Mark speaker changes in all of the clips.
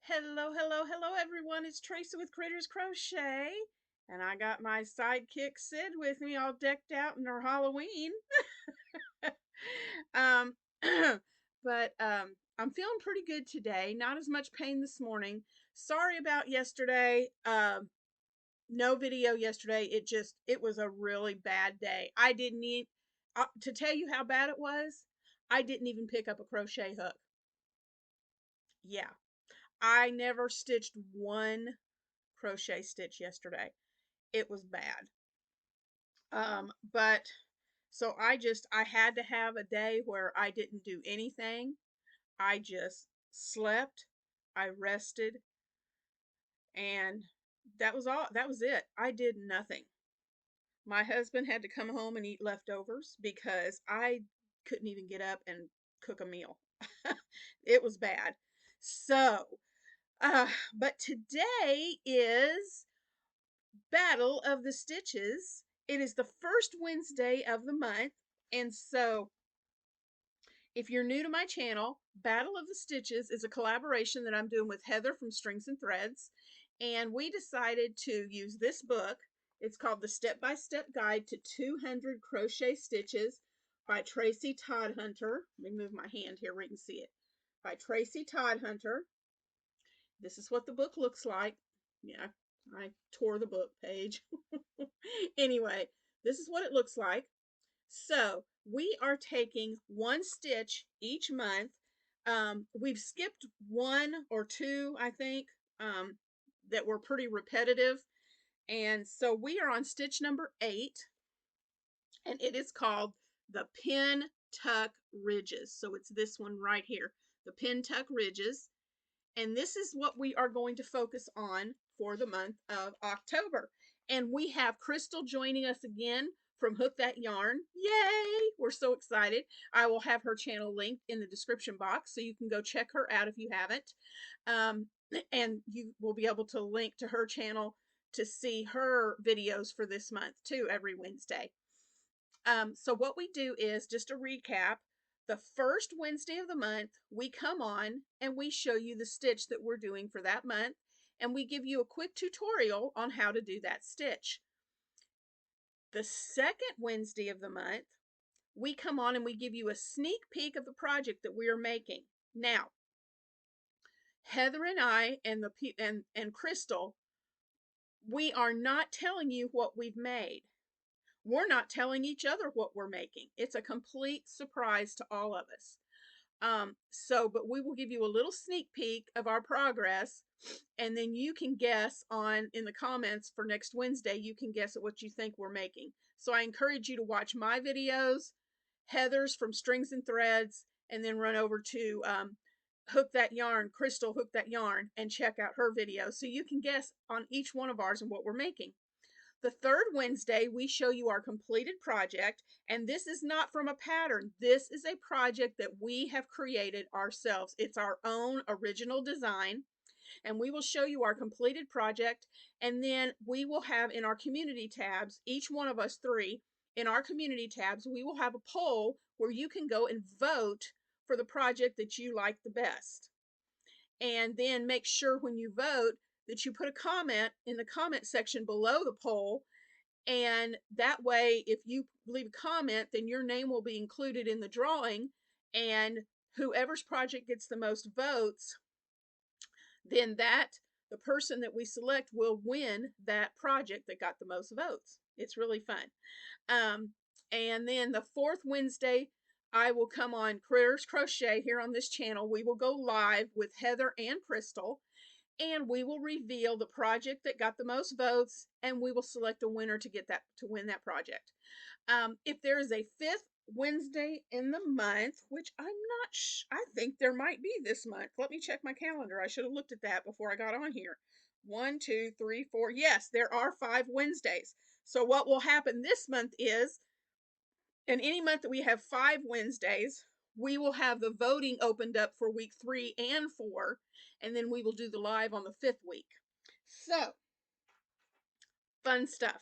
Speaker 1: Hello, hello, hello, everyone. It's Tracy with Critters Crochet, and I got my sidekick Sid with me, all decked out in her Halloween. um, I'm feeling pretty good today. Not as much pain this morning. Sorry about yesterday. No video yesterday. It was a really bad day. I didn't need to tell you how bad it was. I didn't even pick up a crochet hook. Yeah, I never stitched one crochet stitch yesterday. It was bad. But so I had to have a day where I didn't do anything. I just slept, I rested, and that was all. That was it. I did nothing. My husband had to come home and eat leftovers because I couldn't even get up and cook a meal. It was bad. So, but today is Battle of the Stitches. It is the first Wednesday of the month. And so, if you're new to my channel, Battle of the Stitches is a collaboration that I'm doing with Heather from Strings and Threads. And we decided to use this book. It's called The Step-by-Step Guide to 200 Crochet Stitches by Tracy Toddhunter. Let me move my hand here where you can see it. By Tracy Toddhunter. This is what the book looks like. Yeah, I tore the book page. Anyway, this is what it looks like. So we are taking one stitch each month. We've skipped one or two, I think, that were pretty repetitive. And so we are on stitch number 8, and it is called the Pin Tuck Ridges. So it's this one right here, the Pin Tuck Ridges. And this is what we are going to focus on for the month of October. And we have Crystal joining us again from Hook That Yarn. Yay! We're so excited. I will have her channel linked in the description box so you can go check her out if you haven't. And you will be able to link to her channel to see her videos for this month too every Wednesday. So what we do is, just a recap, the first Wednesday of the month, we come on and we show you the stitch that we're doing for that month, and we give you a quick tutorial on how to do that stitch. The second Wednesday of the month, we come on and we give you a sneak peek of the project that we are making. Now, Heather and I and Crystal, we are not telling you what we've made. We're not telling each other what we're making. It's a complete surprise to all of us. But we will give you a little sneak peek of our progress, and then you can guess in the comments for next Wednesday, you can guess at what you think we're making. So I encourage you to watch my videos, Heather's from Strings and Threads, and then run over to Hook That Yarn, Crystal Hook That Yarn, and check out her video so you can guess on each one of ours and what we're making. The third Wednesday, we show you our completed project, and this is not from a pattern. This is a project that we have created ourselves. It's our own original design, and we will show you our completed project, and then we will have in our community tabs, each one of us three, in our community tabs, we will have a poll where you can go and vote for the project that you like the best. And then make sure when you vote that you put a comment in the comment section below the poll, and that way if you leave a comment, then your name will be included in the drawing, and whoever's project gets the most votes, then the person that we select will win that project that got the most votes. It's really fun. And then the fourth Wednesday, I will come on Critters Crochet here on this channel. We will go live with Heather and Crystal, and we will reveal the project that got the most votes, and we will select a winner to win that project. If there is a fifth Wednesday in the month, which I think there might be this month. Let me check my calendar. I should have looked at that before I got on here. 1, 2, 3, 4. Yes, there are 5 Wednesdays. So what will happen this month is, in any month that we have 5 Wednesdays, we will have the voting opened up for week 3 and 4, and then we will do the live on the 5th week. So, fun stuff.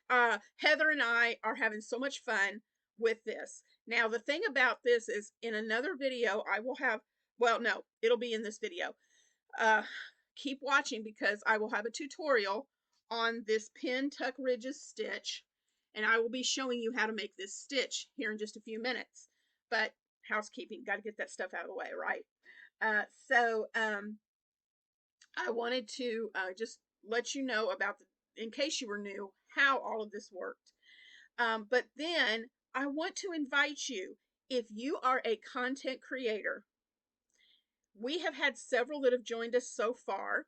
Speaker 1: Heather and I are having so much fun with this. Now, the thing about this is, in another video, I will have, well, no, it'll be in this video. keep watching, because I will have a tutorial on this pin tuck ridges stitch, and I will be showing you how to make this stitch here in just a few minutes. But housekeeping, got to get that stuff out of the way, right? So I wanted to just let you know about, in case you were new, how all of this worked. But then I want to invite you, if you are a content creator, we have had several that have joined us so far,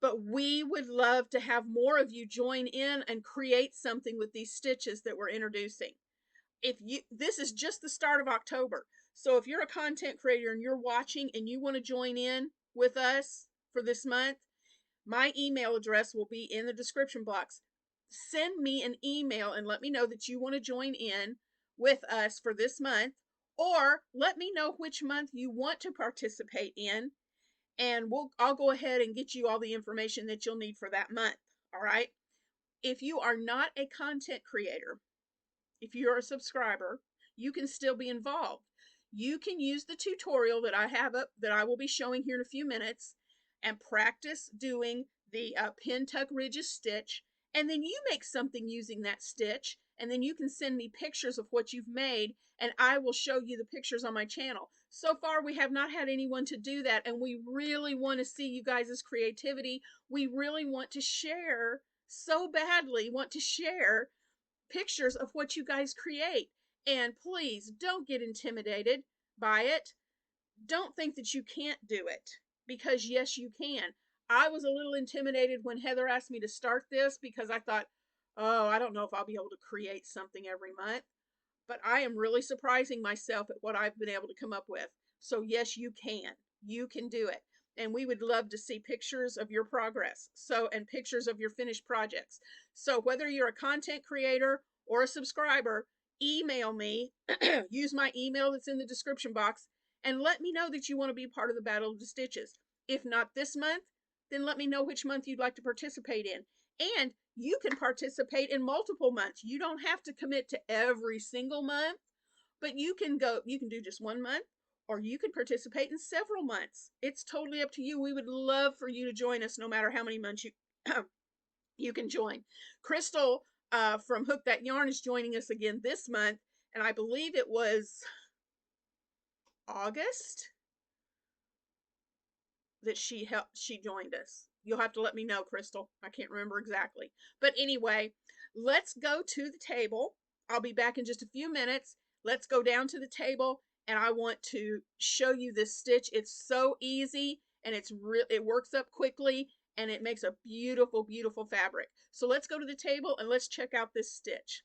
Speaker 1: but we would love to have more of you join in and create something with these stitches that we're introducing. This is just the start of October. So if you're a content creator and you're watching and you want to join in with us for this month, my email address will be in the description box. Send me an email and let me know that you want to join in with us for this month, or let me know which month you want to participate in, and I'll go ahead and get you all the information that you'll need for that month. All right. If you are not a content creator, if you're a subscriber, you can still be involved. You can use the tutorial that I have up, that I will be showing here in a few minutes, and practice doing the pin tuck ridges stitch, and then you make something using that stitch, and then you can send me pictures of what you've made, and I will show you the pictures on my channel. So far, we have not had anyone to do that, and we really want to see you guys' creativity. We really want to share, so badly want to share pictures of what you guys create. And please don't get intimidated by it. Don't think that you can't do it, because yes, you can. I was a little intimidated when Heather asked me to start this, because I thought, oh, I don't know if I'll be able to create something every month. But I am really surprising myself at what I've been able to come up with. So yes, you can. You can do it. And we would love to see pictures of your progress. And pictures of your finished projects. So whether you're a content creator or a subscriber, email me, use my email that's in the description box, and let me know that you want to be part of the Battle of the Stitches. If not this month, then let me know which month you'd like to participate in. And you can participate in multiple months. You don't have to commit to every single month, but you can do just one month, or you can participate in several months. It's totally up to you. We would love for you to join us, no matter how many months you can join. Crystal from Hook That Yarn is joining us again this month, and I believe it was August that she joined us. You'll have to let me know, Crystal. I can't remember exactly. But anyway, let's go to the table. I'll be back in just a few minutes. Let's go down to the table, and I want to show you this stitch. It's so easy, and it works up quickly, and it makes a beautiful, beautiful fabric. So let's go to the table and let's check out this stitch.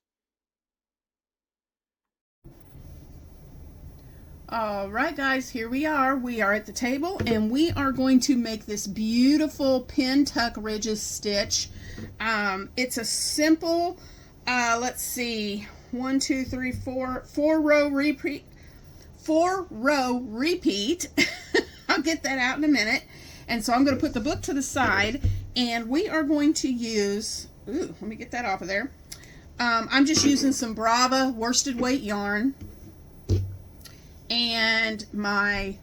Speaker 1: All right, guys, here we are. We are at the table, and we are going to make this beautiful pin tuck ridges stitch. It's a simple, let's see, 1, 2, 3, 4 row repeat. 4 row repeat. I'll get that out in a minute. And so I'm going to put the book to the side, and we are going to use, let me get that off of there. I'm just using some Brava worsted weight yarn, and my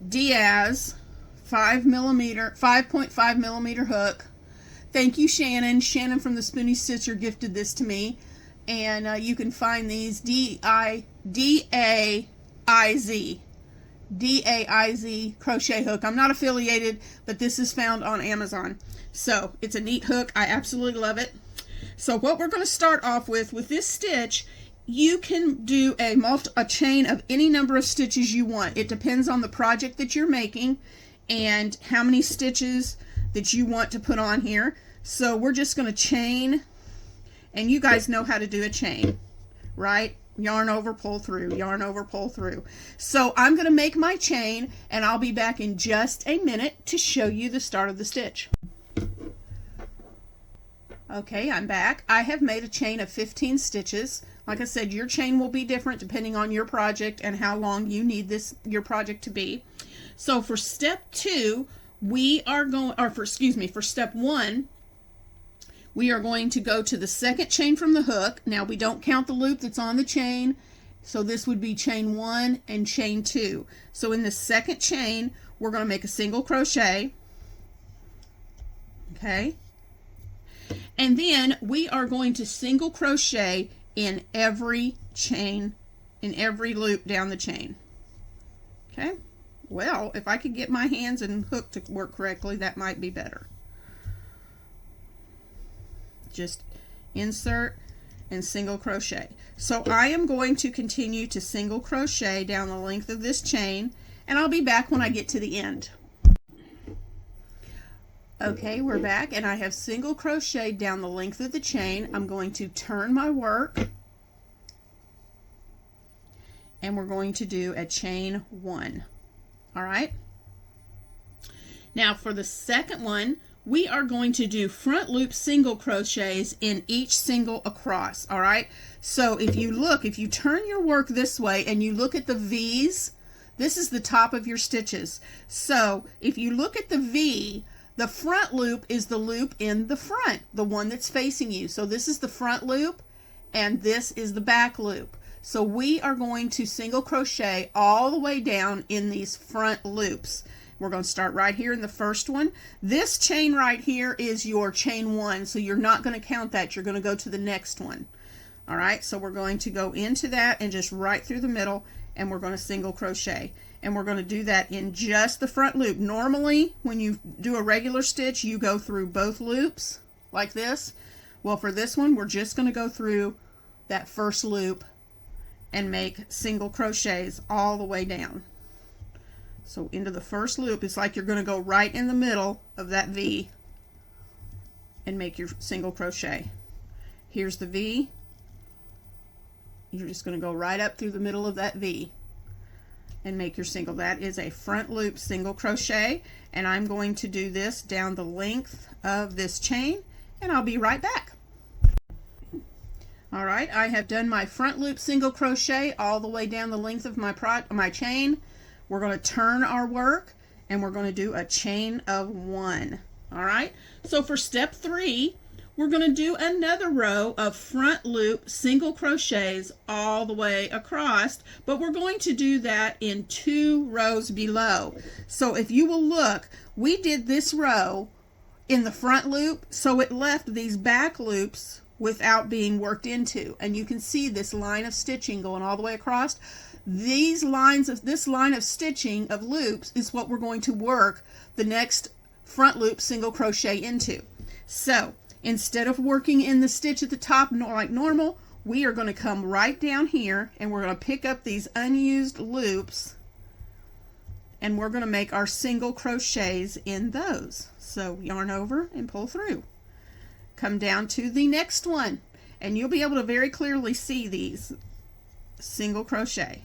Speaker 1: Diaz 5.5 millimeter hook. Thank you, Shannon. Shannon from the Spoonie Stitcher gifted this to me, and you can find these D-A-I-Z crochet hook. I'm not affiliated, but this is found on Amazon. So it's a neat hook. I absolutely love it. So what we're going to start off with this stitch, you can do a chain of any number of stitches you want. It depends on the project that you're making and how many stitches that you want to put on here. So we're just going to chain, and you guys know how to do a chain, right? Yarn over, pull through, yarn over, pull through. So I'm going to make my chain, and I'll be back in just a minute to show you the start of the stitch. Okay, I'm back. I have made a chain of 15 stitches. Like I said, your chain will be different depending on your project and how long you need your project to be. So for step 2, for step 1, we are going to go to the second chain from the hook. Now we don't count the loop that's on the chain, So this would be chain 1 and chain 2. So in the second chain, we're going to make a single crochet. Okay. And then we are going to single crochet in every chain, in every loop down the chain. Okay. Well, if I could get my hands and hook to work correctly, that might be better. Just insert and single crochet. So I am going to continue to single crochet down the length of this chain, and I'll be back when I get to the end. Okay, we're back, and I have single crocheted down the length of the chain. I'm going to turn my work, and we're going to do a chain 1. All right. Now for the second one, we are going to do front loop single crochets in each single across. All right. So if you look, if you turn your work this way and you look at the V's, this is the top of your stitches. So if you look at the V, the front loop is the loop in the front, the one that's facing you. So this is the front loop and this is the back loop. So we are going to single crochet all the way down in these front loops. We're going to start right here in the first one. This chain right here is your chain 1, so you're not going to count that. You're going to go to the next one. All right, so we're going to go into that and just right through the middle, and we're going to single crochet. And we're going to do that in just the front loop. Normally, when you do a regular stitch, you go through both loops like this. Well, for this one, we're just going to go through that first loop and make single crochets all the way down. So into the first loop, it's like you're going to go right in the middle of that V and make your single crochet. Here's the V. You're just going to go right up through the middle of that V and make your single. That is a front loop single crochet, and I'm going to do this down the length of this chain, and I'll be right back. All right, I have done my front loop single crochet all the way down the length of my chain. We're going to turn our work and we're going to do a chain of 1. All right, so for step 3, we're going to do another row of front loop single crochets all the way across, but we're going to do that in 2 rows below. So if you will look, we did this row in the front loop, so it left these back loops without being worked into, and you can see this line of stitching going all the way across. This line of stitching of loops is what we're going to work the next front loop single crochet into. So instead of working in the stitch at the top like normal, we are going to come right down here and we're going to pick up these unused loops and we're going to make our single crochets in those. So yarn over and pull through. Come down to the next one and you'll be able to very clearly see these single crochet.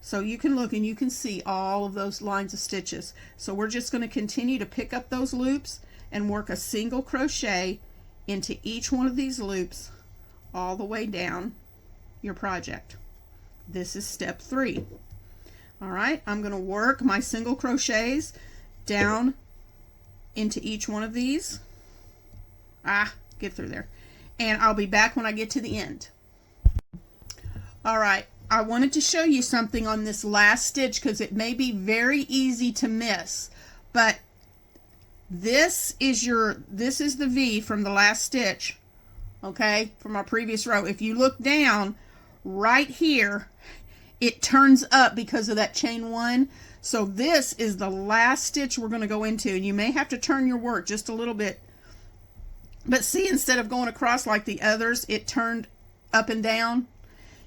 Speaker 1: So you can look and you can see all of those lines of stitches. So we're just going to continue to pick up those loops and work a single crochet into each one of these loops all the way down your project. This is step 3. All right, I'm going to work my single crochets down into each one of these. Get through there. And I'll be back when I get to the end. All right, I wanted to show you something on this last stitch because it may be very easy to miss, but this is the V from the last stitch, okay, from our previous row. If you look down right here, it turns up because of that chain 1. So this is the last stitch we're going to go into, and you may have to turn your work just a little bit. But see, instead of going across like the others, it turned up and down.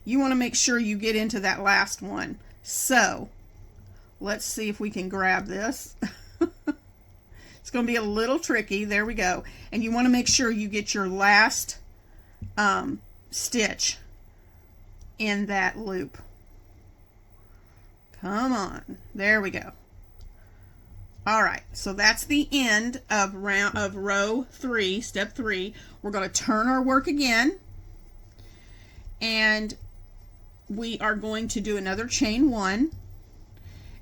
Speaker 1: You want to make sure you get into that last one. So let's see if we can grab this. It's going to be a little tricky. There we go. And you want to make sure you get your last stitch in that loop. Come on. There we go. All right, so that's the end of row 3, step 3. We're going to turn our work again, and we are going to do another chain 1.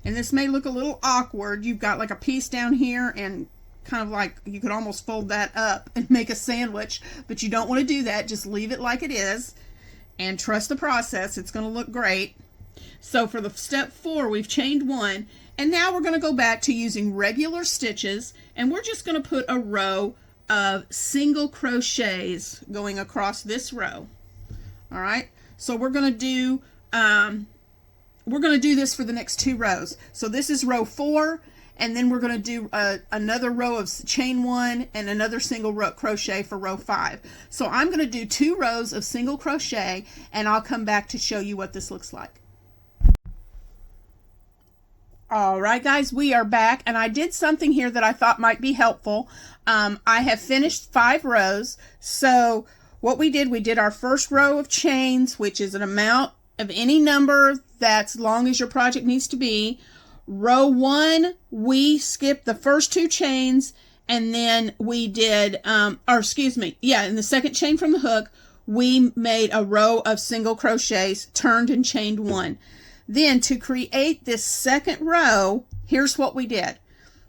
Speaker 1: And this may look a little awkward. You've got like a piece down here and kind of like you could almost fold that up and make a sandwich, but you don't want to do that. Just leave it like it is. and trust the process. It's going to look great. So for the step 4, we've chained 1, and now we're going to go back to using regular stitches, and we're just going to put a row of single crochets going across this row. All right, so we're going to do this for the next 2 rows. So this is row 4, and then we're going to do another row of chain 1 and another single row crochet for row 5. So I'm going to do 2 rows of single crochet, and I'll come back to show you what this looks like. All right, guys, we are back, and I did something here that I thought might be helpful. I have finished 5 rows. So what we did our first row of chains, which is an amount of any number that's long as your project needs to be. Row 1, we skipped the first 2 chains, and then we did, in the second chain from the hook, we made a row of single crochets, turned and chained 1. Then to create this second row, here's what we did.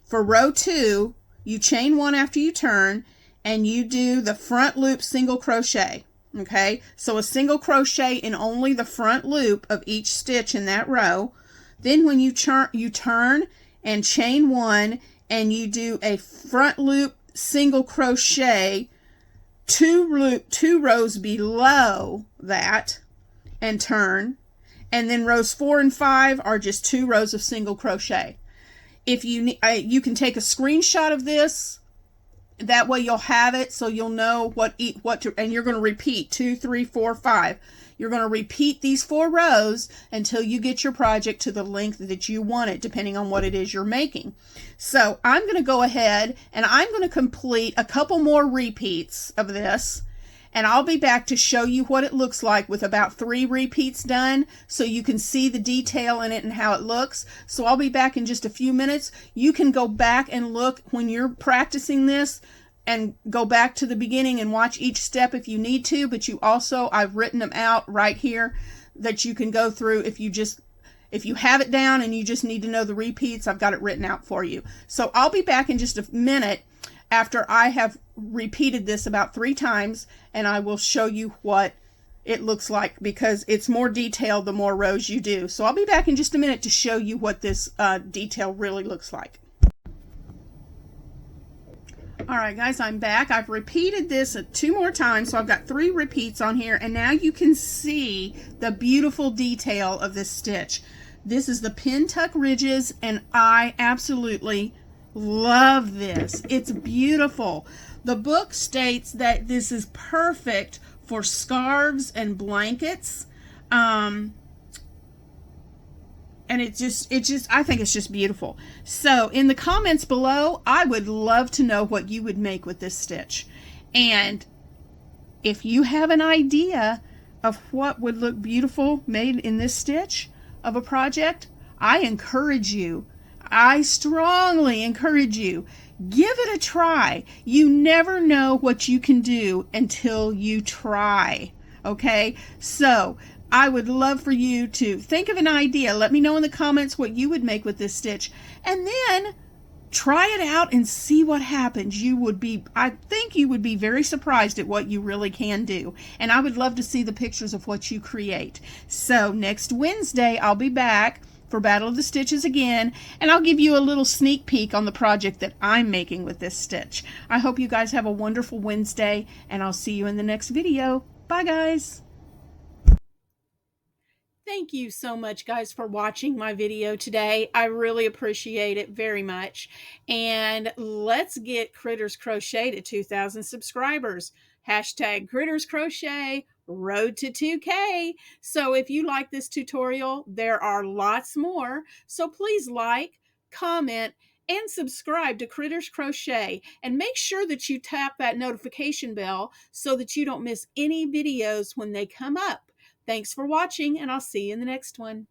Speaker 1: For row 2, you chain 1 after you turn, and you do the front loop single crochet. Okay, so a single crochet in only the front loop of each stitch in that row. Then when you turn and chain 1, and you do a front loop single crochet 2 rows below that and turn. And then rows 4 and 5 are just 2 rows of single crochet. If you can take a screenshot of this. That way you'll have it, so you'll know and you're going to repeat 2, 3, 4, 5. You're going to repeat these 4 rows until you get your project to the length that you want it, depending on what it is you're making. So I'm going to go ahead and I'm going to complete a couple more repeats of this, and I'll be back to show you what it looks like with about 3 repeats done, so you can see the detail in it and how it looks. So I'll be back in just a few minutes. You can go back and look when you're practicing this, and go back to the beginning and watch each step if you need to, but I've written them out right here that you can go through. If you have it down and you just need to know the repeats, I've got it written out for you. So I'll be back in just a minute after I have repeated this about 3 times, and I will show you what it looks like, because it's more detailed the more rows you do. So I'll be back in just a minute to show you what this detail really looks like. All right, guys, I'm back. I've repeated this 2 more times, so I've got 3 repeats on here, and now you can see the beautiful detail of this stitch. This is the pin tuck ridges, and I absolutely love this. It's beautiful. The book states that this is perfect for scarves and blankets. And I think it's just beautiful. So in the comments below, I would love to know what you would make with this stitch. And if you have an idea of what would look beautiful made in this stitch of a project, I strongly encourage you, give it a try. You never know what you can do until you try. Okay? So I would love for you to think of an idea. Let me know in the comments what you would make with this stitch, and then try it out and see what happens. I think you would be very surprised at what you really can do. And I would love to see the pictures of what you create. So next Wednesday, I'll be back for Battle of the Stitches again, and I'll give you a little sneak peek on the project that I'm making with this stitch. I hope you guys have a wonderful Wednesday, and I'll see you in the next video. Bye, guys. Thank you so much, guys, for watching my video today. I really appreciate it very much. And let's get Critters Crochet to 2,000 subscribers. Hashtag Critters Crochet, road to 2K. So if you like this tutorial, there are lots more. So please like, comment, and subscribe to Critters Crochet. And make sure that you tap that notification bell so that you don't miss any videos when they come up. Thanks for watching, and I'll see you in the next one.